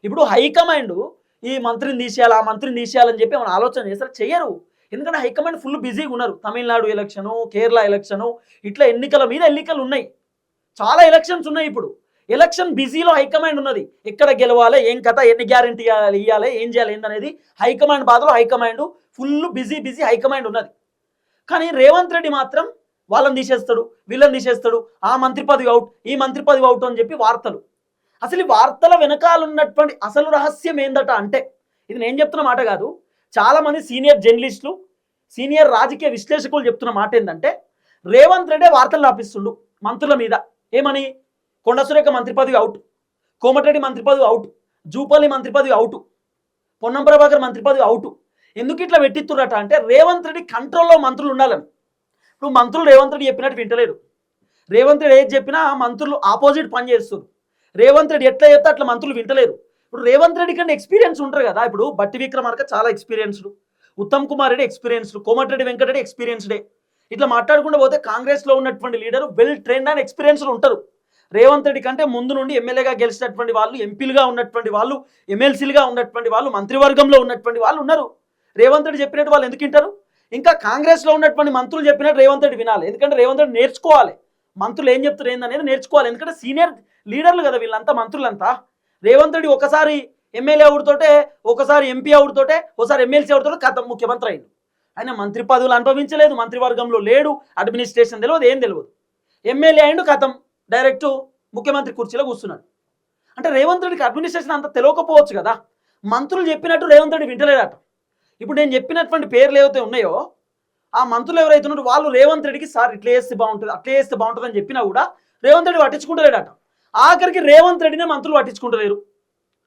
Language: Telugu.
ఇప్పుడు హైకమాండ్ ఈ మంత్రిని తీసేయాలి, ఆ మంత్రిని తీసేయాలని చెప్పి ఏమైనా ఆలోచన చేస్తారు? చెయ్యరు. ఎందుకంటే హైకమాండ్ ఫుల్ బిజీగా ఉన్నారు. తమిళనాడు ఎలక్షను, కేరళ ఎలక్షను, ఇట్లా ఎన్నికల మీద ఎన్నికలు ఉన్నాయి. చాలా ఎలక్షన్స్ ఉన్నాయి. ఇప్పుడు ఎలక్షన్ బిజీలో హైకమాండ్ ఉన్నది. ఎక్కడ గెలవాలి, ఏం కథ, ఎన్ని గ్యారెంటీ ఇవ్వాలి, ఏం చేయాలి ఏందనేది హైకమాండ్ బాధలో హైకమాండ్ ఫుల్ బిజీ హైకమాండ్ ఉన్నది. కానీ రేవంత్ రెడ్డి మాత్రం వాళ్ళని తీసేస్తాడు, వీళ్ళని తీసేస్తాడు, ఆ మంత్రి పదవి అవుట్, ఈ మంత్రి పదవి అవుట్ అని చెప్పి వార్తలు. అసలు ఈ వార్తల వెనకాల ఉన్నటువంటి అసలు రహస్యం ఏందట అంటే, ఇది నేను చెప్తున్న మాట కాదు, చాలామంది సీనియర్ జర్నలిస్టులు, సీనియర్ రాజకీయ విశ్లేషకులు చెప్తున్న మాట ఏంటంటే, రేవంత్ రెడ్డి వార్తలు రాపిస్తుండు మంత్రుల మీద. ఏమని? కొండ సురేఖ మంత్రి పదవి అవుట్, కోమటిరెడ్డి మంత్రి పదవి అవుట్, జూపల్లి మంత్రి పదవి అవుట్, పొన్నం ప్రభాకర్ మంత్రి పదవి అవుట్. ఎందుకు ఇట్లా పెట్టిస్తున్నట అంటే, రేవంత్ రెడ్డి కంట్రోల్లో మంత్రులు ఉండాలని. ఇప్పుడు మంత్రులు రేవంత్ రెడ్డి చెప్పినట్టు వింటలేరు. రేవంత్ రెడ్డి ఏది చెప్పినా మంత్రులు ఆపోజిట్ పని చేస్తారు. రేవంత్ రెడ్డి ఎట్లా చెప్తే అట్లా మంత్రులు వింటలేరు. ఇప్పుడు రేవంత్ రెడ్డి కంటే ఎక్స్పీరియన్స్ ఉంటారు కదా. ఇప్పుడు బట్టి విక్రమార్క చాలా ఎక్స్పీరియన్స్డ్, ఉత్తమ్ కుమార్ రెడ్డి ఎక్స్పీరియన్స్డ్, కోమటిరెడ్డి వెంకటరెడ్డి ఎక్స్పీరియన్స్డే. ఇట్లా మాట్లాడుకుంటూ పోతే కాంగ్రెస్లో ఉన్నటువంటి leader well trained and experienced ఉంటారు. రేవంత్ రెడ్డి కంటే ముందు నుండి ఎమ్మెల్యేగా గెలిచినటువంటి వాళ్ళు, ఎంపీలుగా ఉన్నటువంటి వాళ్ళు, ఎమ్మెల్సీలుగా ఉన్నటువంటి వాళ్ళు, మంత్రివర్గంలో ఉన్నటువంటి వాళ్ళు ఉన్నారు. రేవంత్ రెడ్డి చెప్పినట్టు వాళ్ళు ఎందుకు వింటారు? ఇంకా కాంగ్రెస్లో ఉన్నటువంటి మంత్రులు చెప్పినట్టు రేవంత్ రెడ్డి వినాలి. ఎందుకంటే రేవంత్ రెడ్డి నేర్చుకోవాలి, మంత్రులు ఏం చెప్తారు ఏందనేది నేర్చుకోవాలి. ఎందుకంటే సీనియర్ లీడర్లు కదా వీళ్ళంతా, మంత్రులంతా. రేవంత్ రెడ్డి ఒకసారి ఎమ్మెల్యే అవుడుతోటే, ఒకసారి ఎంపీ అవుడుతోటే, ఒకసారి ఎమ్మెల్సీ అవుడుతోటే కథ ముఖ్యమంత్రి అయింది. ఆయన మంత్రి పదవులు అనుభవించలేదు, మంత్రివర్గంలో లేడు, అడ్మినిస్ట్రేషన్ తెలియదు, ఏం తెలియదు. ఎమ్మెల్యే అయిండు, కథం డైరెక్ట్ ముఖ్యమంత్రి కుర్చీలో కూర్చున్నాడు. అంటే రేవంత్ రెడ్డికి అడ్మినిస్ట్రేషన్ అంత తెలియకపోవచ్చు కదా. మంత్రులు చెప్పినట్టు రేవంత్ రెడ్డి వింటలేదట. ఇప్పుడు నేను చెప్పినటువంటి పేర్లు ఏవైతే ఉన్నాయో, ఆ మంత్రులు ఎవరైతే ఉన్నారో వాళ్ళు రేవంత్ రెడ్డికి సార్ ఇట్లా చేస్తే బాగుంటుంది, అట్లా చేస్తే బాగుంటుంది అని చెప్పినా కూడా రేవంత్ రెడ్డి పట్టించుకుంటలేడట. ఆఖరికి రేవంత్ రెడ్డినే మంత్రులు పట్టించుకుంటలేరు.